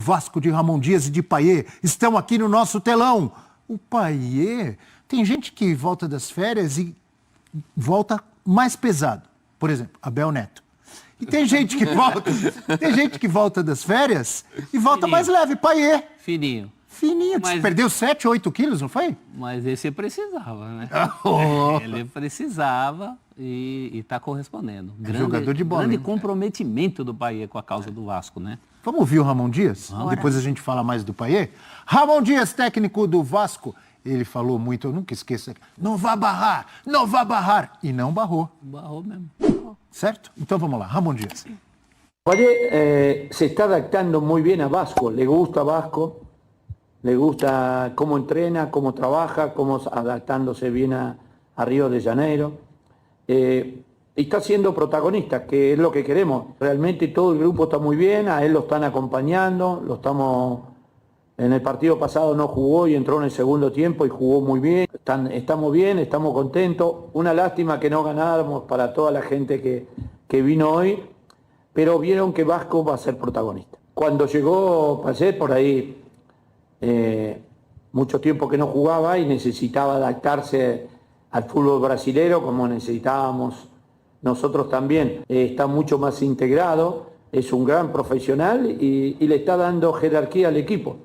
Vasco de Ramon Dias e de Payet estão aqui no nosso telão. O Payet, tem gente que volta das férias e volta mais pesado. Por exemplo, Abel Neto. E tem gente que volta das férias e volta mais leve. Payet. Fininho. Fininho. Mas... Perdeu 7, 8 quilos, não foi? Mas esse precisava, né? Ele precisava e está correspondendo. Jogador de bola. Grande comprometimento do Payet com a causa do Vasco, né? Vamos ouvir o Ramon Dias? Depois a gente fala mais do Payet. Ramon Dias, técnico do Vasco. Ele falou muito, eu nunca esqueço. Não vá barrar, não vá barrar. E não barrou. Barrou mesmo. Certo? Então vamos lá, Ramon Dias. Payet se está adaptando muy bien a Vasco, le gusta Vasco, le gusta cómo entrena, cómo trabaja, cómo adaptándose bien a Río de Janeiro. Y está siendo protagonista, que es lo que queremos. Realmente todo el grupo está muy bien, a él lo están acompañando, en el partido pasado no jugó y entró en el segundo tiempo y jugó muy bien. Estamos bien, estamos contentos. Una lástima que no ganáramos para toda la gente que vino hoy, pero vieron que Vasco va a ser protagonista. Cuando llegó Payet, por ahí mucho tiempo que no jugaba y necesitaba adaptarse al fútbol brasilero como necesitábamos nosotros también. Está mucho más integrado, es un gran profesional y le está dando jerarquía al equipo.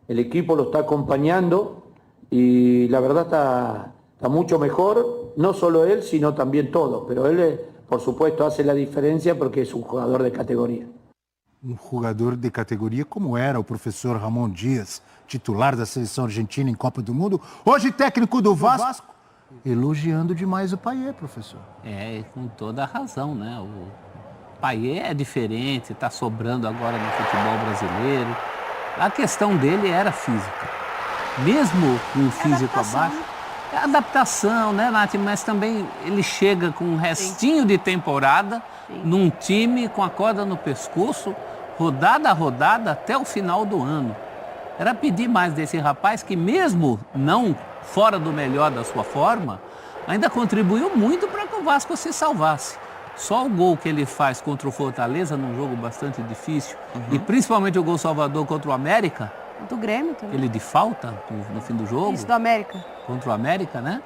El equipo lo está acompañando y la verdad está mucho mejor, no solo él, sino también todos. Pero él, por supuesto, hace la diferencia porque es un jugador de categoría. Um jogador de categoria como era o professor Ramon Dias, titular da seleção argentina em Copa do Mundo, hoje técnico do Vasco, elogiando demais o Payet, professor. Com toda a razão, né? O Payet é diferente, está sobrando agora no futebol brasileiro. A questão dele era física. Mesmo com o físico abaixo, é adaptação, né, Nath? Mas também ele chega com um restinho de temporada num time com a corda no pescoço, rodada a rodada até o final do ano. Era pedir mais desse rapaz que, mesmo não fora do melhor da sua forma, ainda contribuiu muito para que o Vasco se salvasse. Só o gol que ele faz contra o Fortaleza, num jogo bastante difícil, e principalmente o gol salvador contra o América, do Grêmio também. ele de falta no fim do jogo. Isso, do América. Contra o América, né?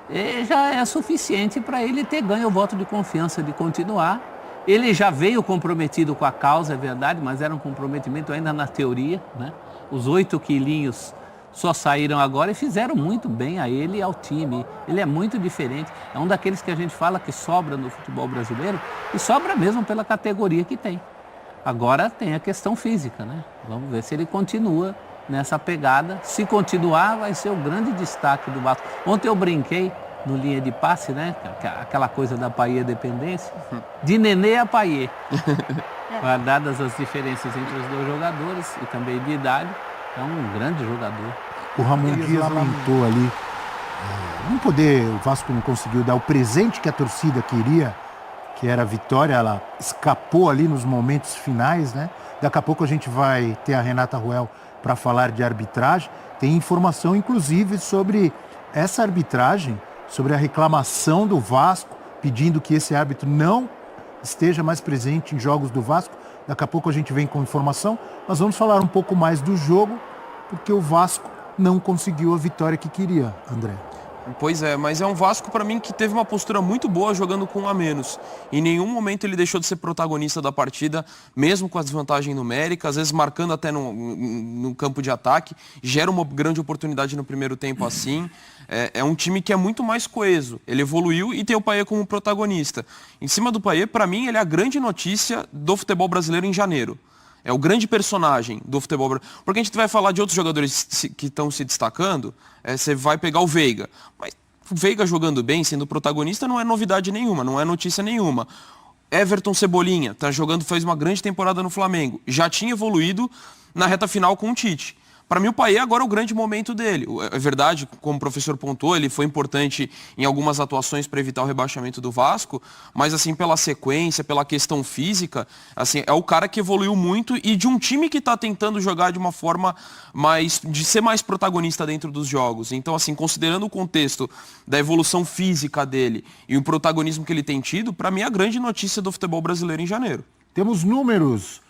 E já é suficiente para ele ter ganho o voto de confiança de continuar. Ele já veio comprometido com a causa, é verdade, mas era um comprometimento ainda na teoria, né? Os 8 quilinhos só saíram agora e fizeram muito bem a ele e ao time. Ele é muito diferente. É um daqueles que a gente fala que sobra no futebol brasileiro e sobra mesmo pela categoria que tem. Agora tem a questão física, né? Vamos ver se ele continua nessa pegada. Se continuar, vai ser o grande destaque do Vasco. Ontem eu brinquei no linha de passe, né? Aquela coisa da Payet dependência. De Nenê a Payet. Dadas as diferenças entre os dois jogadores e também de idade, é um grande jogador. O Ramon Dias lamentou ali o Vasco não conseguiu dar o presente que a torcida queria, que era a vitória, ela escapou ali nos momentos finais, né? Daqui a pouco a gente vai ter a Renata Ruel para falar de arbitragem. Tem informação, inclusive, sobre essa arbitragem, sobre a reclamação do Vasco, pedindo que esse árbitro não esteja mais presente em jogos do Vasco. Daqui a pouco a gente vem com informação. Nós vamos falar um pouco mais do jogo, porque o Vasco não conseguiu a vitória que queria, André. Pois é, mas é um Vasco para mim que teve uma postura muito boa jogando com um a menos. Em nenhum momento ele deixou de ser protagonista da partida, mesmo com a desvantagem numérica, às vezes marcando até no campo de ataque. Gera uma grande oportunidade no primeiro tempo assim. É um time que é muito mais coeso. Ele evoluiu e tem o Payet como protagonista. Em cima do Payet, para mim, ele é a grande notícia do futebol brasileiro em janeiro. É o grande personagem do futebol brasileiro. Porque a gente vai falar de outros jogadores que estão se destacando, você vai pegar o Veiga. Mas o Veiga jogando bem, sendo protagonista, não é novidade nenhuma, não é notícia nenhuma. Everton Cebolinha, tá jogando, fez uma grande temporada no Flamengo. Já tinha evoluído na reta final com o Tite. Para mim, o Payet agora é o grande momento dele. É verdade, como o professor pontuou, ele foi importante em algumas atuações para evitar o rebaixamento do Vasco, mas assim, pela sequência, pela questão física, assim, é o cara que evoluiu muito e de um time que está tentando jogar de uma forma de ser mais protagonista dentro dos jogos. Então, assim, considerando o contexto da evolução física dele e o protagonismo que ele tem tido, para mim é a grande notícia do futebol brasileiro em janeiro. Temos números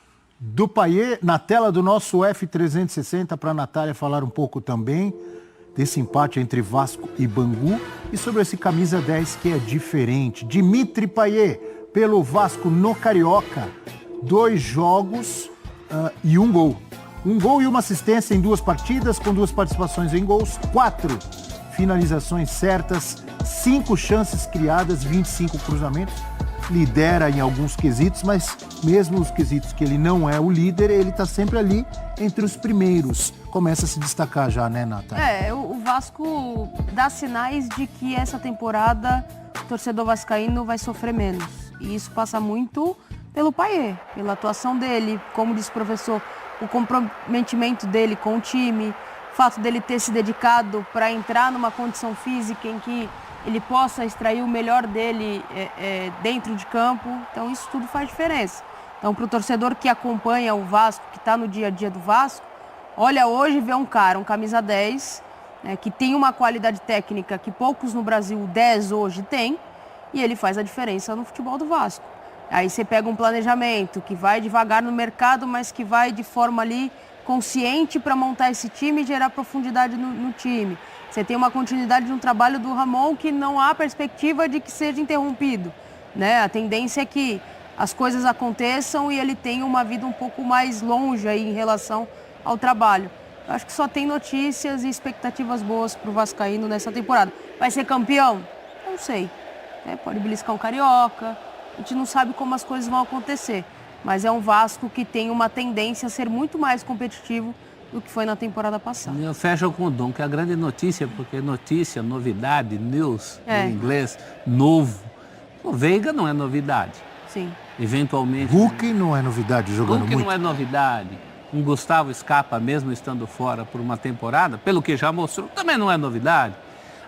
do Payet na tela do nosso F360 para a Natália falar um pouco também desse empate entre Vasco e Bangu e sobre esse camisa 10 que é diferente. Dimitri Payet, pelo Vasco no Carioca, 2 jogos e 1 gol. 1 gol e 1 assistência em 2 partidas, com 2 participações em gols, 4 finalizações certas, 5 chances criadas, 25 cruzamentos. Lidera em alguns quesitos, mas mesmo os quesitos que ele não é o líder, ele está sempre ali entre os primeiros. Começa a se destacar já, né, Natália? O Vasco dá sinais de que essa temporada o torcedor vascaíno vai sofrer menos. E isso passa muito pelo Payet, pela atuação dele, como disse o professor, o comprometimento dele com o time, o fato dele ter se dedicado para entrar numa condição física em que ele possa extrair o melhor dele dentro de campo. Então isso tudo faz diferença. Então para o torcedor que acompanha o Vasco, que está no dia a dia do Vasco, olha hoje e vê um cara, um camisa 10, que tem uma qualidade técnica que poucos no Brasil, 10 hoje, tem, e ele faz a diferença no futebol do Vasco. Aí você pega um planejamento que vai devagar no mercado, mas que vai de forma ali consciente para montar esse time e gerar profundidade no time. Você tem uma continuidade de um trabalho do Ramon que não há perspectiva de que seja interrompido, né? A tendência é que as coisas aconteçam e ele tenha uma vida um pouco mais longe aí em relação ao trabalho. Eu acho que só tem notícias e expectativas boas para o vascaíno nessa temporada. Vai ser campeão? Não sei. Pode beliscar um carioca. A gente não sabe como as coisas vão acontecer. Mas é um Vasco que tem uma tendência a ser muito mais competitivo do que foi na temporada passada. Eu fecho com o Dom, que é a grande notícia, porque notícia, novidade, news, em inglês, novo. O Veiga não é novidade. Sim. Eventualmente. Hulk não é novidade jogando Hulk muito. não é novidade. Um Gustavo Scarpa, mesmo estando fora por uma temporada, pelo que já mostrou, também não é novidade.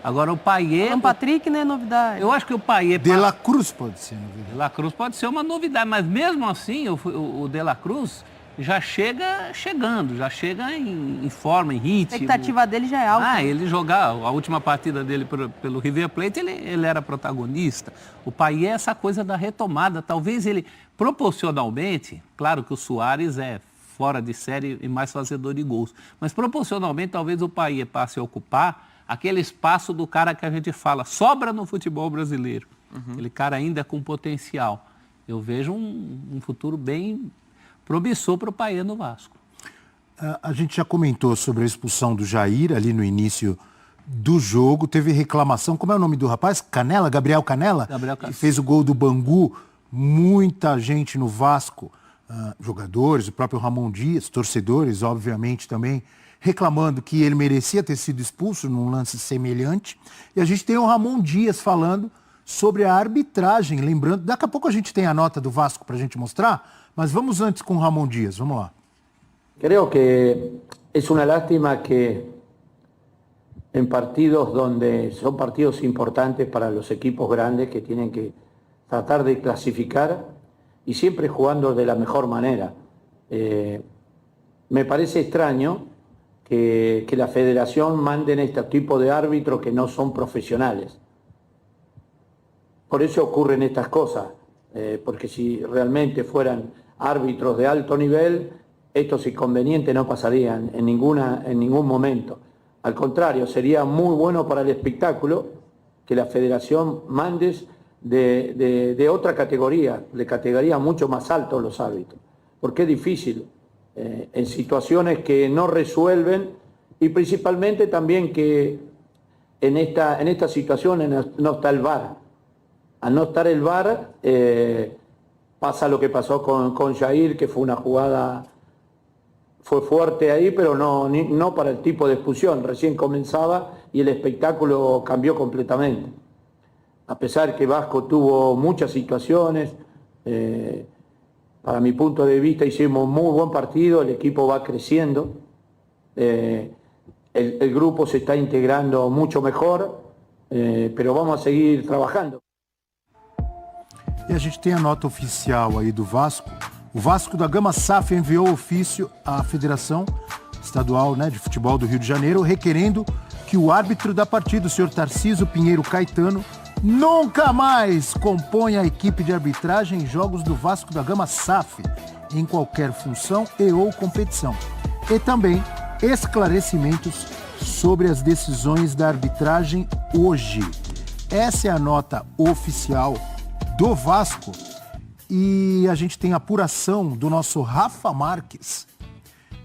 Agora o Payet... O Patrick não é novidade. Eu acho que o Payet... De La Cruz pode ser novidade. De La Cruz pode ser uma novidade, mas mesmo assim o De La Cruz já chega chegando, já chega em forma, em ritmo. A expectativa dele já é alta. Ele jogar, a última partida dele pelo River Plate, ele era protagonista. O Payet é essa coisa da retomada, talvez ele proporcionalmente, claro que o Suárez é fora de série e mais fazedor de gols, mas proporcionalmente talvez o Payet passe a ocupar aquele espaço do cara que a gente fala, sobra no futebol brasileiro. Aquele cara ainda com potencial. Eu vejo um futuro bem promissor para o Payet no Vasco. A gente já comentou sobre a expulsão do Jair ali no início do jogo. Teve reclamação, como é o nome do rapaz? Canela? Gabriel Canela? Gabriel Canela. Que fez o gol do Bangu. Muita gente no Vasco, jogadores, o próprio Ramon Dias, torcedores, obviamente, também, reclamando que ele merecia ter sido expulso num lance semelhante. E a gente tem o Ramon Dias falando sobre a arbitragem. Lembrando, daqui a pouco a gente tem a nota do Vasco para a gente mostrar, mas vamos antes com o Ramon Dias. Vamos lá. Creo que es una lástima que en partidos donde son partidos importantes para los equipos grandes que tienen que tratar de clasificar y siempre jugando de la mejor manera. Me parece extraño que la federación manden este tipo de árbitros que no son profesionales. Por eso ocurren estas cosas, porque si realmente fueran árbitros de alto nivel, estos inconvenientes no pasarían en ningún momento. Al contrario, sería muy bueno para el espectáculo que la federación mande de otra categoría, de categoría mucho más alta los árbitros, porque es difícil en situaciones que no resuelven y principalmente también que en estas situaciones no está el VAR. Al no estar el VAR, pasa lo que pasó con Jair, que fue una jugada, fue fuerte ahí, pero no para el tipo de expulsión. Recién comenzaba y el espectáculo cambió completamente. A pesar que Vasco tuvo muchas situaciones, para mi punto de vista hicimos muy buen partido, el equipo va creciendo, el grupo se está integrando mucho mejor, pero vamos a seguir trabajando. E a gente tem a nota oficial aí do Vasco. O Vasco da Gama SAF enviou ofício à Federação Estadual, de Futebol do Rio de Janeiro, requerendo que o árbitro da partida, o senhor Tarcísio Pinheiro Caetano, nunca mais componha a equipe de arbitragem em jogos do Vasco da Gama SAF. em qualquer função e ou competição. E também esclarecimentos sobre as decisões da arbitragem hoje. Essa é a nota oficial do Vasco e a gente tem apuração do nosso Rafa Marques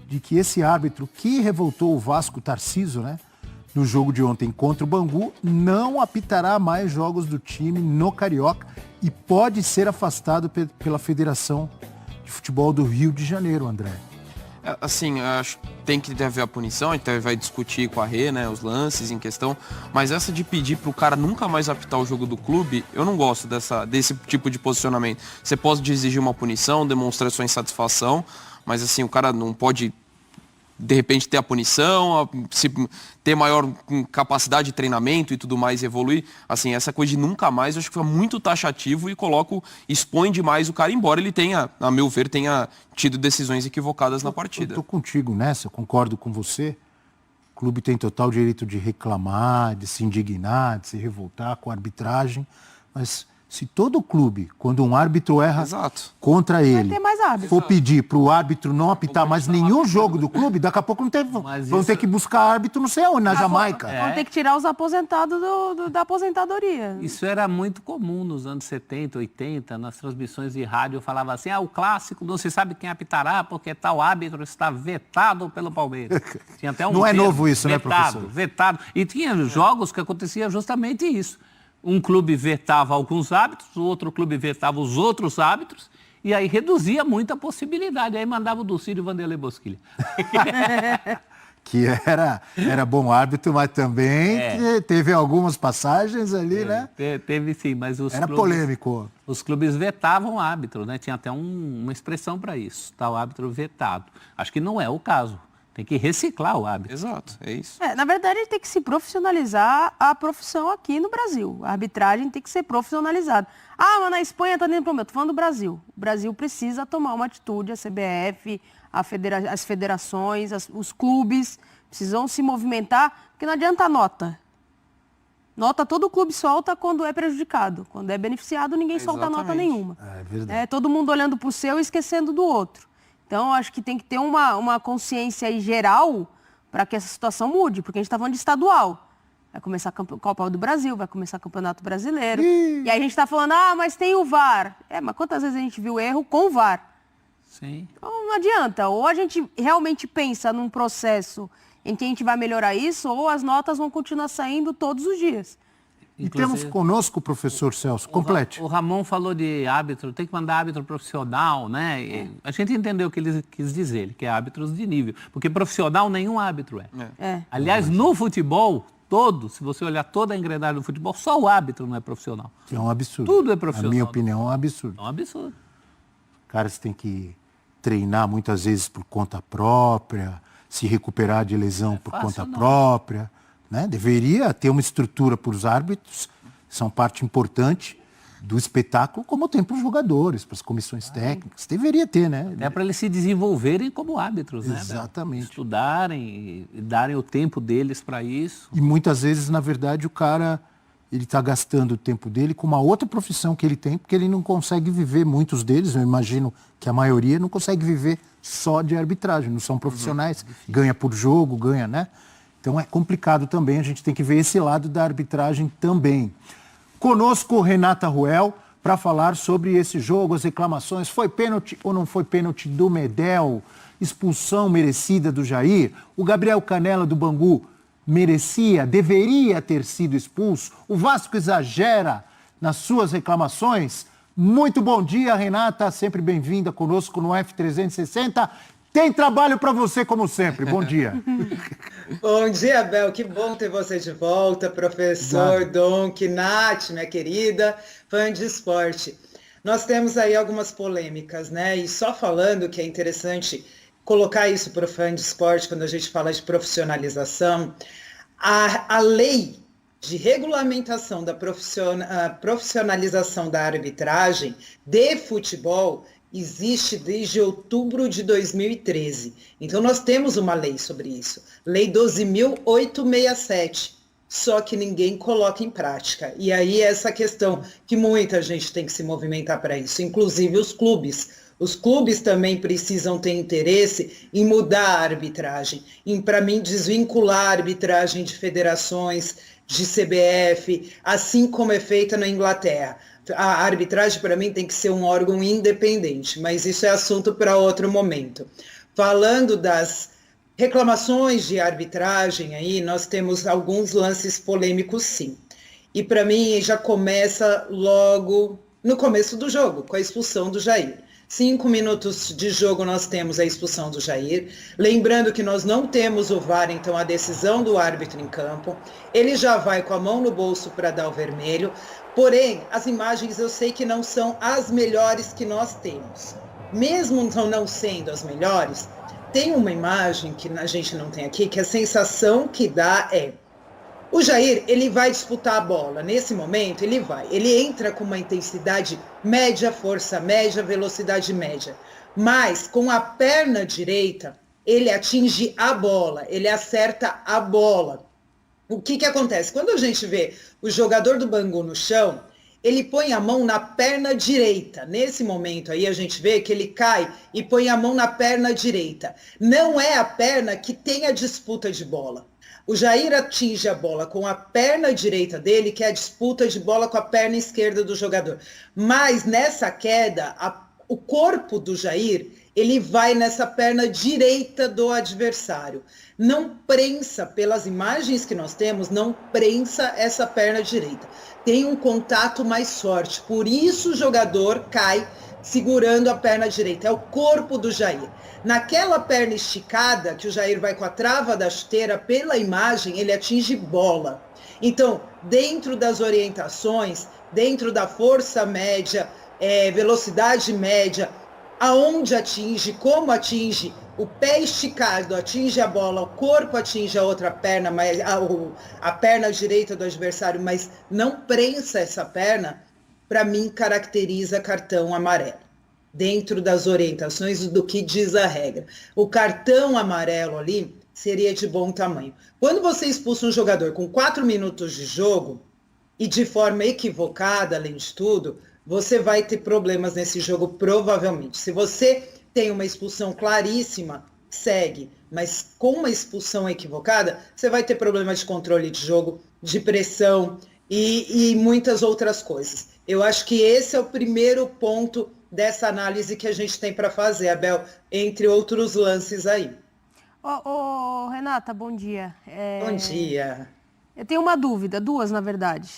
de que esse árbitro que revoltou o Vasco, Tarcísio, né, no jogo de ontem contra o Bangu, não apitará mais jogos do time no Carioca e pode ser afastado pela Federação de Futebol do Rio de Janeiro, André. Assim, acho que tem que haver a punição, a gente vai discutir com a Rê, né, os lances em questão, mas essa de pedir pro cara nunca mais apitar o jogo do clube, eu não gosto desse tipo de posicionamento. Você pode exigir uma punição, demonstrar sua insatisfação, mas assim, o cara não pode de repente ter a punição, ter maior capacidade de treinamento e tudo mais, evoluir. Assim, essa coisa de nunca mais, eu acho que foi muito taxativo e expõe demais o cara, embora ele tenha, a meu ver, tenha tido decisões equivocadas na partida. Eu tô contigo nessa, eu concordo com você. O clube tem total direito de reclamar, de se indignar, de se revoltar com a arbitragem, mas se todo clube, quando um árbitro erra contra ele, ter mais árbitro. for pedir para o árbitro não apitar mais nenhum jogo do clube, daqui a pouco vão ter que buscar árbitro não sei onde, na Jamaica. Vão ter que tirar os aposentados da aposentadoria. Isso era muito comum nos anos 70, 80, nas transmissões de rádio, falava assim, o clássico, não se sabe quem apitará, porque tal árbitro está vetado pelo Palmeiras. Tinha até não é novo isso, vetado, né, professor? Vetado. E tinha jogos que acontecia justamente isso. Um clube vetava alguns árbitros, o outro clube vetava os outros árbitros, e aí reduzia muito a possibilidade. Aí mandava o Dulcídio e o Vanderlei Bosquilha. Que era bom árbitro, mas também teve algumas passagens ali, né? Teve sim, mas era polêmico. Os clubes vetavam o árbitro, né? Tinha até uma expressão para isso, tal árbitro vetado. Acho que não é o caso. Tem que reciclar o árbitro. Exato, é isso. Na verdade, tem que se profissionalizar a profissão aqui no Brasil. A arbitragem tem que ser profissionalizada. Mas na Espanha está dentro do problema. Estou falando do Brasil. O Brasil precisa tomar uma atitude, a CBF, as federações, os clubes precisam se movimentar, porque não adianta nota. Nota todo clube solta quando é prejudicado. Quando é beneficiado, ninguém solta nota nenhuma. É verdade. Todo mundo olhando para o seu e esquecendo do outro. Então, acho que tem que ter uma consciência aí geral para que essa situação mude, porque a gente está falando de estadual. Vai começar a Copa do Brasil, vai começar o Campeonato Brasileiro. E aí a gente está falando, mas tem o VAR. Mas quantas vezes a gente viu erro com o VAR? Sim. Então, não adianta. Ou a gente realmente pensa num processo em que a gente vai melhorar isso, ou as notas vão continuar saindo todos os dias. E temos conosco o professor Celso, complete. O Ramon falou de árbitro, tem que mandar árbitro profissional, né? A gente entendeu o que ele quis dizer, ele quer árbitros de nível, porque profissional nenhum árbitro é. Aliás, no futebol todo, se você olhar toda a engrenagem do futebol, só o árbitro não é profissional. É um absurdo. Tudo é profissional. Na minha opinião, é um absurdo. É um absurdo. Caras têm que treinar muitas vezes por conta própria, se recuperar de lesão por conta própria. Né? Deveria ter uma estrutura para os árbitros, são parte importante do espetáculo, como tem para os jogadores, para as comissões técnicas. Deveria ter, né? É para eles se desenvolverem como árbitros, né? Exatamente. Estudarem e darem o tempo deles para isso. E muitas vezes, na verdade, o cara ele está gastando o tempo dele com uma outra profissão que ele tem, porque ele não consegue viver, muitos deles, eu imagino que a maioria não consegue viver só de arbitragem, não são profissionais, ganha por jogo, ganha, né? Então é complicado também, a gente tem que ver esse lado da arbitragem também. Conosco, Renata Ruel, para falar sobre esse jogo, as reclamações. Foi pênalti ou não foi pênalti do Medel? Expulsão merecida do Jair? O Gabriel Canella do Bangu deveria ter sido expulso? O Vasco exagera nas suas reclamações? Muito bom dia, Renata, sempre bem-vinda conosco no F360. Tem trabalho para você, como sempre. Bom dia. Bom dia, Bel. Que bom ter você de volta, professor Donk, Nath, minha querida, fã de esporte. Nós temos aí algumas polêmicas, né? E só falando que é interessante colocar isso para o fã de esporte, quando a gente fala de profissionalização, a lei de regulamentação da profissionalização da arbitragem de futebol existe desde outubro de 2013. Então, nós temos uma lei sobre isso. Lei 12.867. Só que ninguém coloca em prática. E aí, essa questão que muita gente tem que se movimentar para isso, inclusive os clubes. Os clubes também precisam ter interesse em mudar a arbitragem, em, para mim, desvincular a arbitragem de federações, de CBF, assim como é feita na Inglaterra. A arbitragem, para mim, tem que ser um órgão independente, mas isso é assunto para outro momento. Falando das reclamações de arbitragem, aí nós temos alguns lances polêmicos, sim. E para mim já começa logo no começo do jogo, com a expulsão do Jair. 5 minutos de jogo nós temos a expulsão do Jair. Lembrando que nós não temos o VAR, então a decisão do árbitro em campo. Ele já vai com a mão no bolso para dar o vermelho. Porém, as imagens eu sei que não são as melhores que nós temos. Mesmo não sendo as melhores, tem uma imagem que a gente não tem aqui, que a sensação que dá é... O Jair, ele vai disputar a bola. Nesse momento, ele entra com uma intensidade média, força média, velocidade média. Mas, com a perna direita, ele atinge a bola, ele acerta a bola. O que acontece? Quando a gente vê o jogador do Bangu no chão, ele põe a mão na perna direita. Nesse momento aí, a gente vê que ele cai e põe a mão na perna direita. Não é a perna que tem a disputa de bola. O Jair atinge a bola com a perna direita dele, que é a disputa de bola com a perna esquerda do jogador. Mas nessa queda, o corpo do Jair, ele vai nessa perna direita do adversário. Não prensa, pelas imagens que nós temos, não prensa essa perna direita. Tem um contato mais forte, por isso o jogador cai segurando a perna direita. É o corpo do Jair. Naquela perna esticada, que o Jair vai com a trava da chuteira, pela imagem, ele atinge bola. Então, dentro das orientações, dentro da força média, velocidade média, aonde atinge, como atinge, o pé esticado atinge a bola, o corpo atinge a outra perna, mas a perna direita do adversário, mas não prensa essa perna, para mim caracteriza cartão amarelo. Dentro das orientações do que diz a regra. O cartão amarelo ali seria de bom tamanho. Quando você expulsa um jogador com 4 minutos de jogo e de forma equivocada, além de tudo, você vai ter problemas nesse jogo provavelmente. Se você tem uma expulsão claríssima, segue. Mas com uma expulsão equivocada, você vai ter problemas de controle de jogo, de pressão e muitas outras coisas. Eu acho que esse é o primeiro ponto dessa análise que a gente tem para fazer, Abel, entre outros lances aí. Renata, bom dia. Bom dia. Eu tenho uma dúvida, duas na verdade.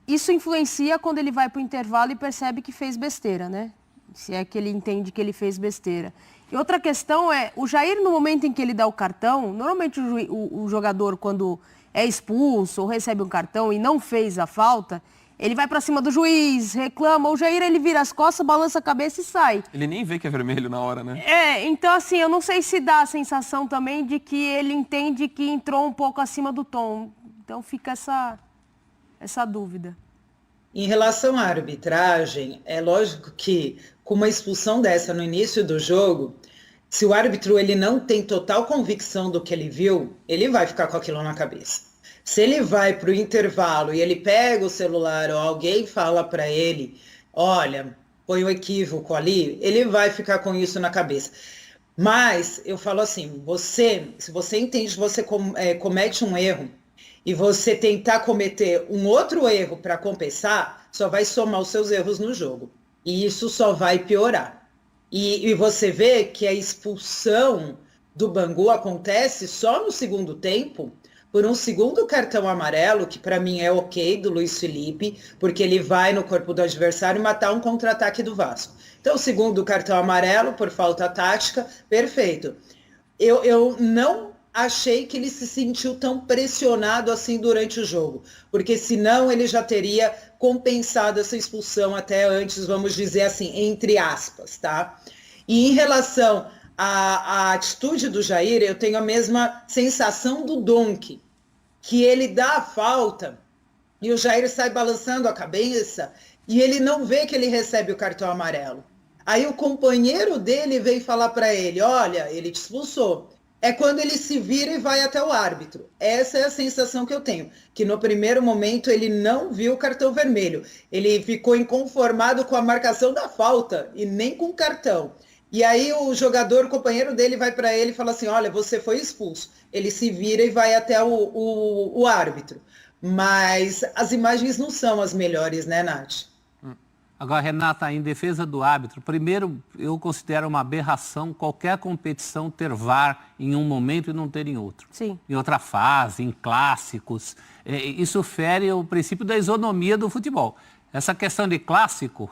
Isso influencia quando ele vai para o intervalo e percebe que fez besteira, né? Se é que ele entende que ele fez besteira. E outra questão é, o Jair, no momento em que ele dá o cartão, normalmente o jogador, quando é expulso ou recebe um cartão e não fez a falta, ele vai pra cima do juiz, reclama. O Jair, ele vira as costas, balança a cabeça e sai. Ele nem vê que é vermelho na hora, né? Então assim, eu não sei se dá a sensação também de que ele entende que entrou um pouco acima do tom. Então fica essa dúvida. Em relação à arbitragem, é lógico que com uma expulsão dessa no início do jogo, se o árbitro ele não tem total convicção do que ele viu, ele vai ficar com aquilo na cabeça. Se ele vai para o intervalo e ele pega o celular ou alguém fala para ele, olha, foi um equívoco ali, ele vai ficar com isso na cabeça. Mas eu falo assim, se você entende que você comete um erro e você tentar cometer um outro erro para compensar, só vai somar os seus erros no jogo. E isso só vai piorar. E você vê que a expulsão do Bangu acontece só no segundo tempo, por um segundo cartão amarelo, que para mim é ok, do Luiz Felipe, porque ele vai no corpo do adversário matar um contra-ataque do Vasco. Então, o segundo cartão amarelo, por falta tática, perfeito. Eu não achei que ele se sentiu tão pressionado assim durante o jogo, porque senão ele já teria compensado essa expulsão até antes, vamos dizer assim, entre aspas, tá? E em relação a atitude do Jair, eu tenho a mesma sensação do Donk, que ele dá a falta e o Jair sai balançando a cabeça e ele não vê que ele recebe o cartão amarelo. Aí o companheiro dele vem falar para ele, olha, ele te expulsou. é quando ele se vira e vai até o árbitro. Essa é a sensação que eu tenho, que no primeiro momento ele não viu o cartão vermelho. Ele ficou inconformado com a marcação da falta e nem com o cartão. E aí o jogador, o companheiro dele, vai para ele e fala assim, olha, você foi expulso. Ele se vira e vai até o árbitro. Mas as imagens não são as melhores, né, Nath? Agora, Renata, em defesa do árbitro, primeiro, eu considero uma aberração qualquer competição ter VAR em um momento e não ter em outro. Sim. Em outra fase, em clássicos. Isso fere o princípio da isonomia do futebol. Essa questão de clássico,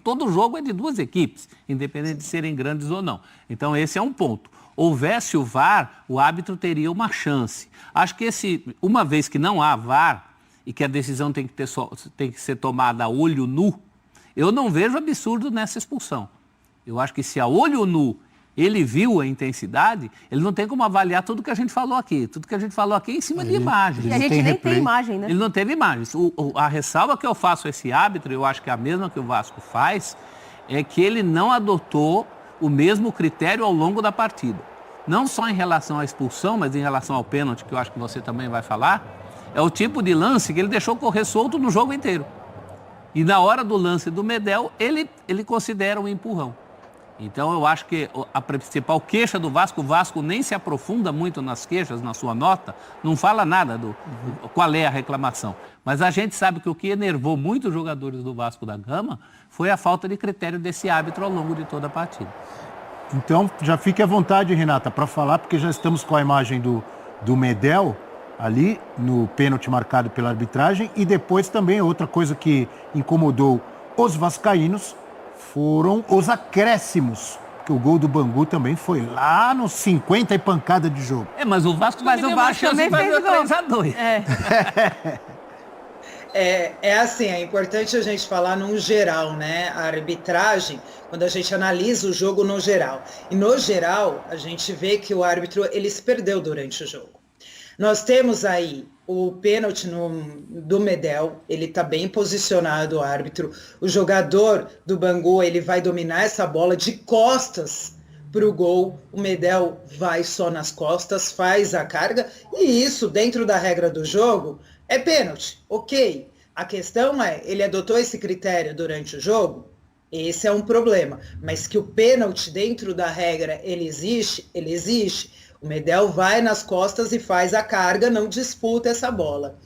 todo jogo é de duas equipes, independente de serem grandes ou não. Então, esse é um ponto. Houvesse o VAR, o árbitro teria uma chance. Acho que uma vez que não há VAR e que a decisão tem que ser tomada a olho nu, eu não vejo absurdo nessa expulsão. Eu acho que se a olho nu ele viu a intensidade, ele não tem como avaliar tudo que a gente falou aqui. Tudo que a gente falou aqui é em cima de imagens. E a gente nem tem imagem, né? Ele não teve imagens. A ressalva que eu faço a esse árbitro, eu acho que é a mesma que o Vasco faz, é que ele não adotou o mesmo critério ao longo da partida. Não só em relação à expulsão, mas em relação ao pênalti, que eu acho que você também vai falar, é o tipo de lance que ele deixou correr solto no jogo inteiro. E na hora do lance do Medel, ele considera um empurrão. Então eu acho que a principal queixa do Vasco, o Vasco nem se aprofunda muito nas queixas, na sua nota, não fala nada do qual é a reclamação. Mas a gente sabe que o que enervou muito os jogadores do Vasco da Gama foi a falta de critério desse árbitro ao longo de toda a partida. Então já fique à vontade, Renata, para falar, porque já estamos com a imagem do Medel ali no pênalti marcado pela arbitragem, e depois também outra coisa que incomodou os vascaínos foram os acréscimos, que o gol do Bangu também foi lá nos 50 e pancada de jogo. Mas o Vasco também fez gol. 3-2. É assim, é importante a gente falar num geral, né? A arbitragem, quando a gente analisa o jogo no geral. E no geral, a gente vê que o árbitro, ele se perdeu durante o jogo. Nós temos aí o pênalti do Medel, ele está bem posicionado, o árbitro. O jogador do Bangu, ele vai dominar essa bola de costas para o gol. O Medel vai só nas costas, faz a carga, e isso, dentro da regra do jogo, é pênalti, ok. A questão é, ele adotou esse critério durante o jogo? Esse é um problema. Mas que o pênalti dentro da regra, ele existe, ele existe. O Medel vai nas costas e faz a carga, não disputa essa bola.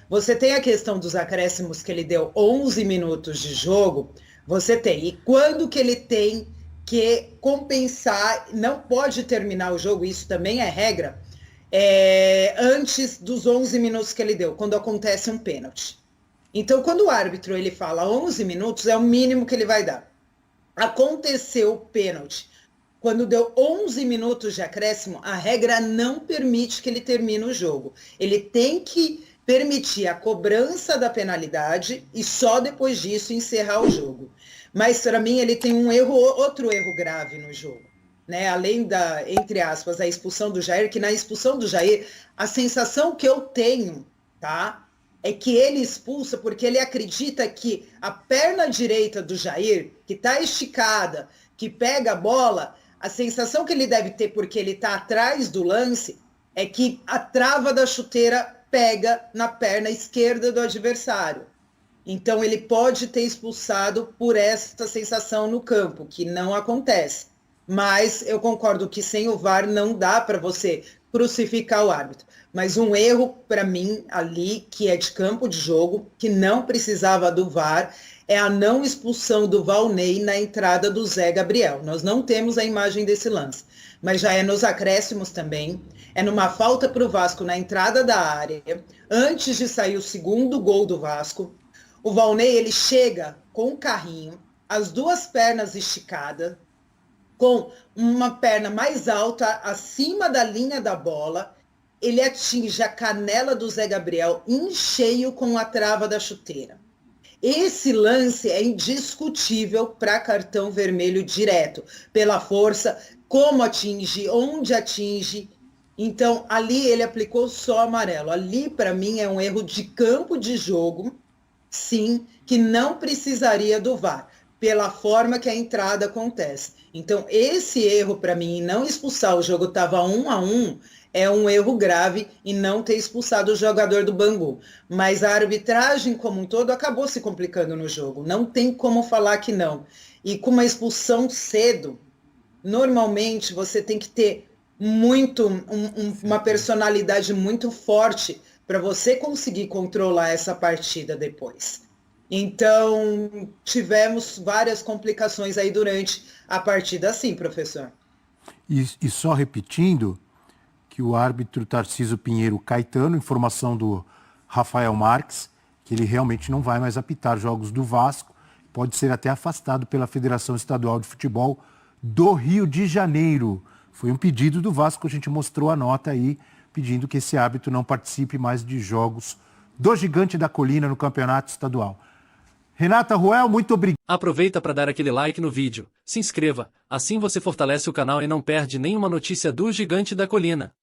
Você tem a questão dos acréscimos que ele deu 11 minutos de jogo, você tem. E quando que ele tem que compensar, não pode terminar o jogo, isso também é regra, antes dos 11 minutos que ele deu, quando acontece um pênalti. Então, quando o árbitro ele fala 11 minutos, é o mínimo que ele vai dar. Aconteceu o pênalti. Quando deu 11 minutos de acréscimo, a regra não permite que ele termine o jogo. Ele tem que permitir a cobrança da penalidade e só depois disso encerrar o jogo. Mas, para mim, ele tem outro erro grave no jogo. Né? Além da, entre aspas, a expulsão do Jair, que na expulsão do Jair, a sensação que eu tenho, tá? É que ele expulsa porque ele acredita que a perna direita do Jair, que está esticada, que pega a bola, a sensação que ele deve ter porque ele está atrás do lance é que a trava da chuteira pega na perna esquerda do adversário. Então ele pode ter expulsado por essa sensação no campo, que não acontece. Mas eu concordo que sem o VAR não dá para você crucificar o árbitro. Mas um erro para mim ali, que é de campo de jogo, que não precisava do VAR, é a não expulsão do Valnei na entrada do Zé Gabriel. Nós não temos a imagem desse lance, mas já é nos acréscimos também. É numa falta para o Vasco na entrada da área, antes de sair o segundo gol do Vasco. O Valnei, ele chega com o carrinho, as duas pernas esticadas, com uma perna mais alta acima da linha da bola, ele atinge a canela do Zé Gabriel em cheio com a trava da chuteira. Esse lance é indiscutível para cartão vermelho direto, pela força, como atinge, onde atinge. Então, ali ele aplicou só amarelo. Ali, para mim, é um erro de campo de jogo, sim, que não precisaria do VAR. pela forma que a entrada acontece. Então, esse erro para mim, não expulsar, o jogo estava 1-1, é um erro grave e não ter expulsado o jogador do Bangu. Mas a arbitragem como um todo acabou se complicando no jogo. Não tem como falar que não. E com uma expulsão cedo, normalmente você tem que ter uma personalidade muito forte para você conseguir controlar essa partida depois. Então, tivemos várias complicações aí durante a partida, sim, professor. E só repetindo que o árbitro Tarcísio Pinheiro Caetano, informação do Rafael Marques, que ele realmente não vai mais apitar jogos do Vasco, pode ser até afastado pela Federação Estadual de Futebol do Rio de Janeiro. Foi um pedido do Vasco, a gente mostrou a nota aí, pedindo que esse árbitro não participe mais de jogos do Gigante da Colina no Campeonato Estadual. Renata Ruel, muito obrigado. Aproveita para dar aquele like no vídeo, se inscreva, assim você fortalece o canal e não perde nenhuma notícia do Gigante da Colina.